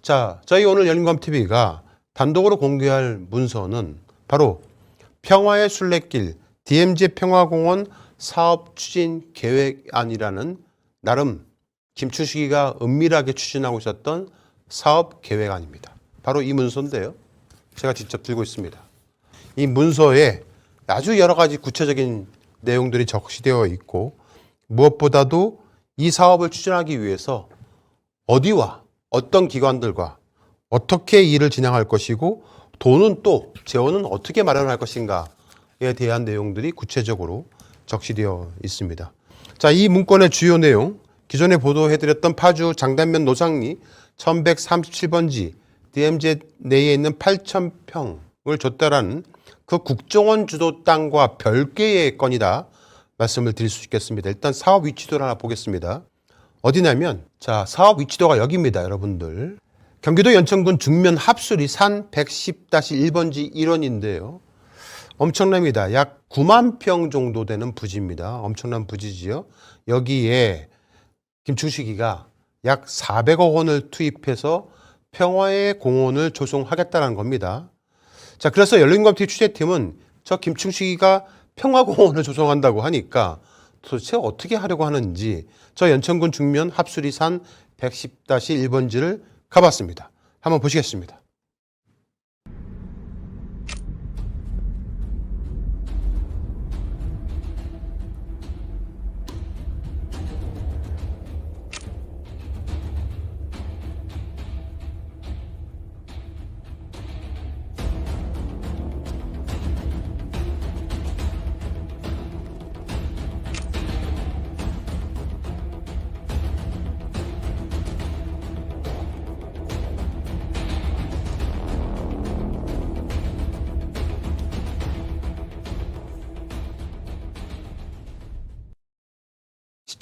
자, 저희 오늘 열린검TV가 단독으로 공개할 문서는 바로 평화의 순례길 DMZ 평화공원 사업 추진 계획안이라는 나름 김충식이가 은밀하게 추진하고 있었던 사업 계획안입니다. 바로 이 문서인데요. 제가 직접 들고 있습니다. 이 문서에 아주 여러 가지 구체적인 내용들이 적시되어 있고 무엇보다도 이 사업을 추진하기 위해서 어디와 어떤 기관들과 어떻게 일을 진행할 것이고 돈은 또 재원은 어떻게 마련할 것인가에 대한 내용들이 구체적으로 적시되어 있습니다. 자, 이 문건의 주요 내용, 기존에 보도해드렸던 파주 장단면 노상리 1137번지 DMZ 내에 있는 8,000평을 줬다라는 그 국정원 주도 땅과 별개의 건이다 말씀을 드릴 수 있겠습니다. 일단 사업 위치도를 하나 보겠습니다. 어디냐면 자, 사업 위치도가 여기입니다, 여러분들. 경기도 연천군 중면 합수리 산 110-1번지 1원인데요. 엄청납니다. 약 9만 평 정도 되는 부지입니다. 엄청난 부지지요. 여기에 김충식이가 약 400억 원을 투입해서 평화의 공원을 조성하겠다는 겁니다. 자, 그래서 열린검TV 취재팀은 저 김충식이가 평화공원을 조성한다고 하니까 도대체 어떻게 하려고 하는지 저 연천군 중면 합수리 산 110-1번지를 가봤습니다. 한번 보시겠습니다.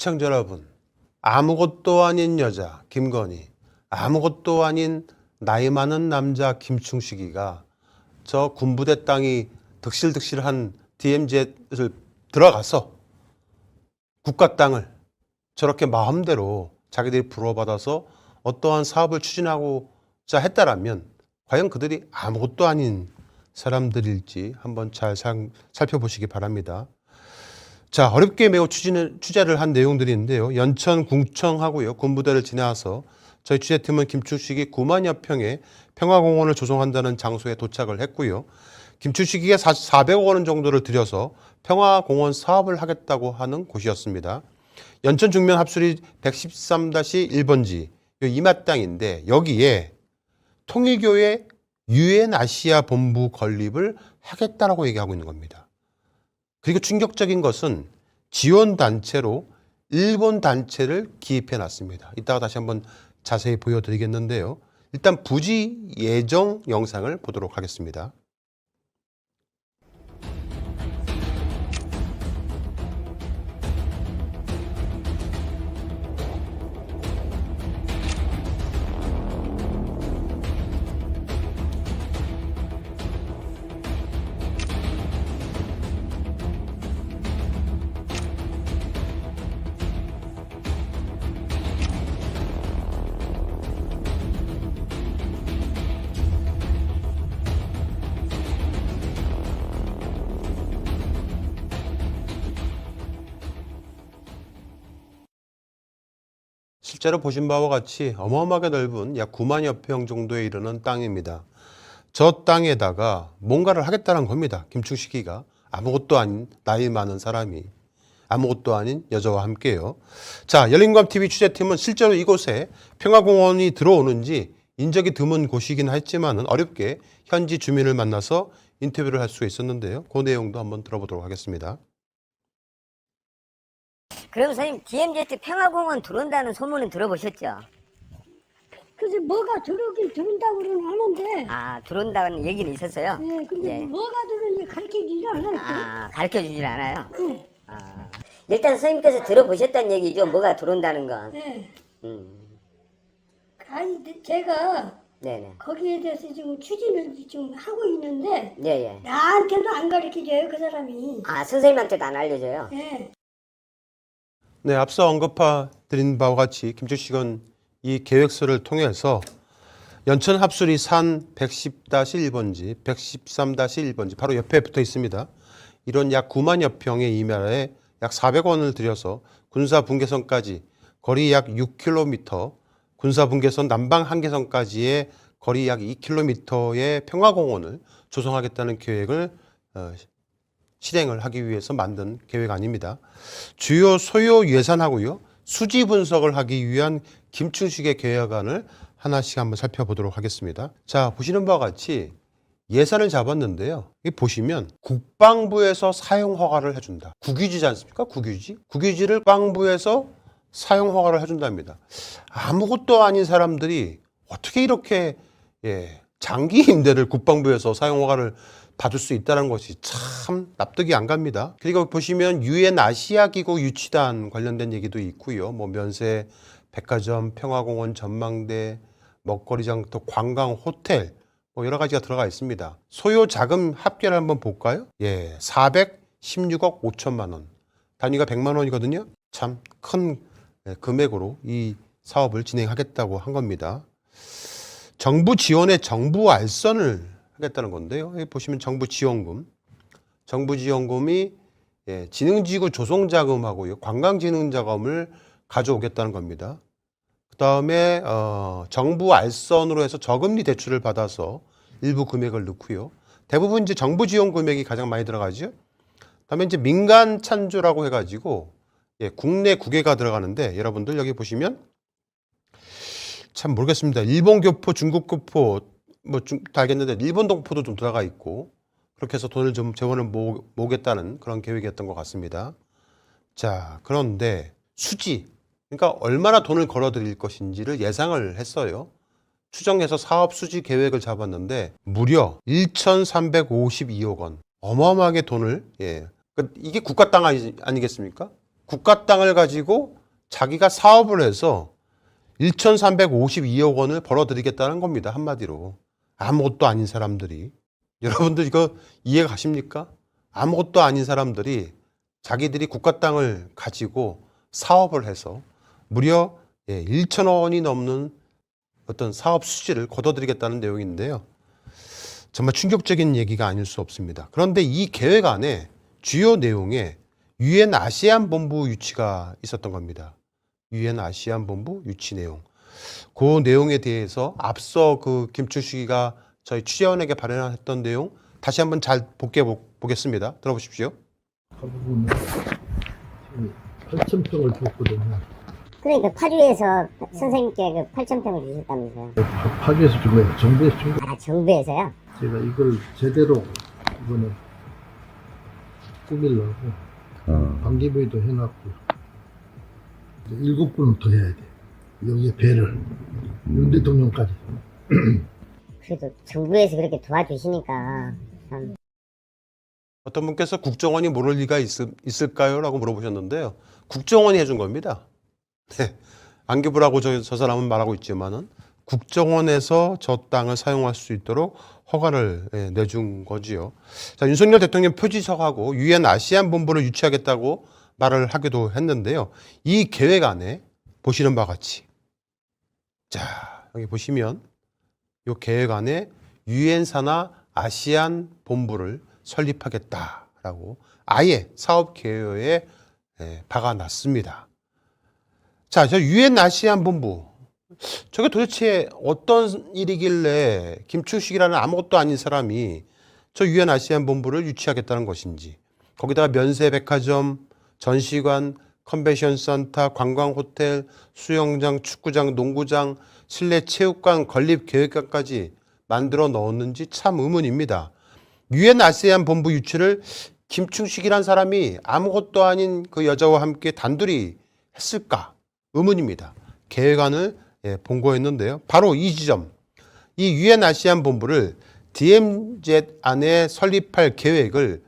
시청자 여러분, 아무것도 아닌 여자 김건희, 아무것도 아닌 나이 많은 남자 김충식이가 저 군부대 땅이 득실득실한 DMZ를 들어가서 국가 땅을 저렇게 마음대로 자기들이 불어받아서 어떠한 사업을 추진하고자 했다라면 과연 그들이 아무것도 아닌 사람들일지 한번 잘 살펴보시기 바랍니다. 자, 어렵게 매우 취재를 한 내용들인데요. 연천궁청하고요, 군부대를 지나서 저희 취재팀은 김충식이 9만여 평의 평화공원을 조성한다는 장소에 도착을 했고요. 김충식이가 400억 원 정도를 들여서 평화공원 사업을 하겠다고 하는 곳이었습니다. 연천 중면 합수리 113-1번지 이마 땅인데 여기에 통일교회 유엔 아시아 본부 건립을 하겠다라고 얘기하고 있는 겁니다. 그리고 충격적인 것은 지원단체로 일본 단체를 기입해 놨습니다. 이따가 다시 한번 자세히 보여드리겠는데요. 일단 부지 예정 영상을 보도록 하겠습니다. 실제로 보신 바와 같이 어마어마하게 넓은 약 9만여 평 정도에 이르는 땅입니다. 저 땅에다가 뭔가를 하겠다는 겁니다. 김충식이가 아무것도 아닌 나이 많은 사람이 아무것도 아닌 여자와 함께요. 자, 열린검TV 취재팀은 실제로 이곳에 평화공원이 들어오는지 인적이 드문 곳이긴 했지만 어렵게 현지 주민을 만나서 인터뷰를 할 수가 있었는데요. 그 내용도 한번 들어보도록 하겠습니다. 그럼 선생님 DMZ 평화공원 들어온다는 소문은 들어보셨죠? 그래서 뭐가 들어오긴 들어온다고는 하는데, 아, 들어온다는 얘기는 있었어요? 예, 근데 예. 뭐가 들어오는지 가르쳐주지 않아요. 아, 가르쳐주질 않아요? 예, 아, 일단 선생님께서 들어보셨다는 얘기죠, 뭐가 들어온다는 건. 예. 음, 아니, 제가 네네. 거기에 대해서 지금 추진을 지금 하고 있는데, 예, 예. 나한테도 안 가르쳐줘요, 그 사람이. 아, 선생님한테도 안 알려줘요? 예. 네, 앞서 언급드린 바와 같이 김충식은 이 계획서를 통해서 연천 합수리 산 110-1번지, 113-1번지 바로 옆에 붙어 있습니다. 이런 약 9만여 평의 임야에 약 400원을 들여서 군사 분계선까지 거리 약 6km, 군사 분계선 남방 한계선까지의 거리 약 2km의 평화공원을 조성하겠다는 계획을 실행을 하기 위해서 만든 계획 아닙니다. 주요 소요 예산하고요, 수지 분석을 하기 위한 김충식의 계획안을 하나씩 한번 살펴보도록 하겠습니다. 자, 보시는 바와 같이 예산을 잡았는데요. 이 보시면 국방부에서 사용 허가를 해준다. 국유지지 않습니까? 국유지. 국유지를 국방부에서 사용 허가를 해준답니다. 아무것도 아닌 사람들이 어떻게 이렇게 장기 임대를 국방부에서 사용 허가를 받을 수 있다는 것이 참 납득이 안 갑니다. 그리고 보시면 유엔 아시아 기구 유치단 관련된 얘기도 있고요. 뭐 면세, 백화점, 평화공원, 전망대, 먹거리 장터, 관광, 호텔 뭐 여러 가지가 들어가 있습니다. 소요 자금 합계를 한번 볼까요? 416억 5천만 원. 단위가 100만 원이거든요. 참 큰 금액으로 이 사업을 진행하겠다고 한 겁니다. 정부 지원에 정부 알선을 하겠다는 건데요. 여기 보시면 정부 지원금. 정부 지원금이 지능지구 조성자금하고요, 관광진흥자금을 가져오겠다는 겁니다. 그 다음에 정부 알선으로 해서 저금리 대출을 받아서 일부 금액을 넣고요. 대부분 이제 정부 지원 금액이 가장 많이 들어가죠. 그다음에 이제 민간 찬조라고 해가지고 국내 국외가 들어가는데, 여러분들 여기 보시면 참 모르겠습니다. 일본 교포, 중국 교포 뭐 다 알겠는데 일본 동포도 좀 들어가 있고, 그렇게 해서 돈을 좀 재원을 모으겠다는 그런 계획이었던 것 같습니다. 자, 그런데 수지, 그러니까 얼마나 돈을 걸어들일 것인지를 예상을 했어요. 추정해서 사업 수지 계획을 잡았는데 무려 1,352억 원. 어마어마하게 돈을, 이게 국가 땅 아니겠습니까? 국가 땅을 가지고 자기가 사업을 해서 1,352억 원을 벌어들이겠다는 겁니다. 한마디로. 아무것도 아닌 사람들이. 여러분들 이거 이해가 가십니까? 아무것도 아닌 사람들이 자기들이 국가 땅을 가지고 사업을 해서 무려 1천억 원이 넘는 어떤 사업 수지를 거둬들이겠다는 내용인데요. 정말 충격적인 얘기가 아닐 수 없습니다. 그런데 이 계획 안에 주요 내용에 유엔 아시안 본부 유치가 있었던 겁니다. 유엔 아시안 본부 유치 내용. 그 내용에 대해서 앞서 그 김충식이가 저희 취재원에게 발언했던 내용 다시 한번 잘 보겠습니다. 들어보십시오. 그 부분은 8,000평을 줬거든요. 그러니까 파주에서 선생님께 그 8,000평을 주셨다면서요. 파주에서 준 거예요. 정부에서 준 거예요. 아, 정부에서요? 제가 이걸 제대로 이번에 꾸밀려고 반기부에도 해놨고, 이제 7분은 더 해야 돼. 여기에 배를 윤 대통령까지. 그래도 정부에서 그렇게 도와주시니까 참. 어떤 분께서 국정원이 모를 리가 있을까요? 라고 물어보셨는데요. 국정원이 해준 겁니다. 네. 안기부라고 저 사람은 말하고 있지만은 국정원에서 저 땅을 사용할 수 있도록 허가를 내준 거지요. 자, 윤석열 대통령 표지서하고 유엔 아시안 본부를 유치하겠다고 말을 하기도 했는데요. 이 계획 안에 보시는 바와 같이, 자, 여기 보시면 이 계획 안에 유엔 산하 아시안 본부를 설립하겠다라고 아예 사업 계획에 박아놨습니다. 자, 저 유엔 아시안 본부, 저게 도대체 어떤 일이길래 김충식이라는 아무것도 아닌 사람이 저 유엔 아시안 본부를 유치하겠다는 것인지, 거기다가 면세 백화점, 전시관, 컨벤션 센터, 관광 호텔, 수영장, 축구장, 농구장, 실내 체육관 건립 계획까지 만들어 넣었는지 참 의문입니다. 유엔 아세안 본부 유치를 김충식이란 사람이 아무것도 아닌 그 여자와 함께 단둘이 했을까? 의문입니다. 계획안을 본거했는데요. 바로 이 지점, 이 유엔 아시안 본부를 DMZ 안에 설립할 계획을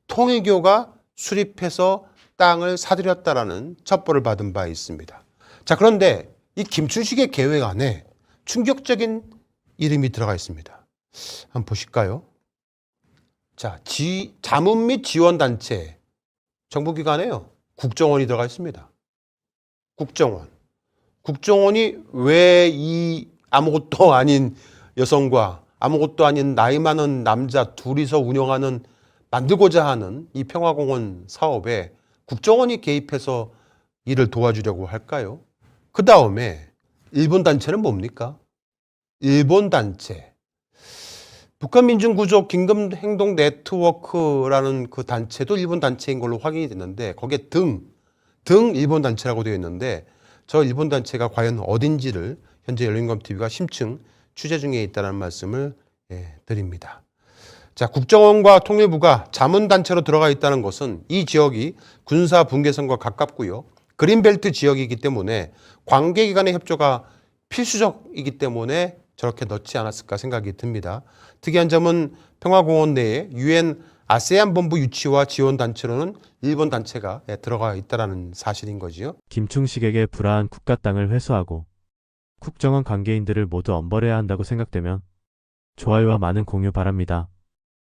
통일교가 수립해서 땅을 사들였다라는 첩보를 받은 바 있습니다. 자, 그런데 이 김충식의 계획 안에 충격적인 이름이 들어가 있습니다. 한번 보실까요? 자, 자문 및 지원단체, 정부기관에요. 국정원이 들어가 있습니다. 국정원. 국정원이 왜 이 아무것도 아닌 여성과 아무것도 아닌 나이 많은 남자 둘이서 운영하는 만들고자 하는 이 평화공원 사업에 국정원이 개입해서 이를 도와주려고 할까요? 그 다음에 일본 단체는 뭡니까? 일본 단체. 북한민중구조 긴급행동 네트워크라는 그 단체도 일본 단체인 걸로 확인이 됐는데 거기에 등 일본 단체라고 되어 있는데 저 일본 단체가 과연 어딘지를 현재 열린검TV가 심층 취재 중에 있다는 말씀을 드립니다. 자, 국정원과 통일부가 자문단체로 들어가 있다는 것은 이 지역이 군사 분계선과 가깝고요. 그린벨트 지역이기 때문에 관계기관의 협조가 필수적이기 때문에 저렇게 넣지 않았을까 생각이 듭니다. 특이한 점은 평화공원 내에 UN 아세안 본부 유치와 지원 단체로는 일본 단체가 들어가 있다는 사실인 거지요. 김충식에게 불화한 국가 땅을 회수하고 국정원 관계인들을 모두 엄벌해야 한다고 생각되면 좋아요와 많은 공유 바랍니다.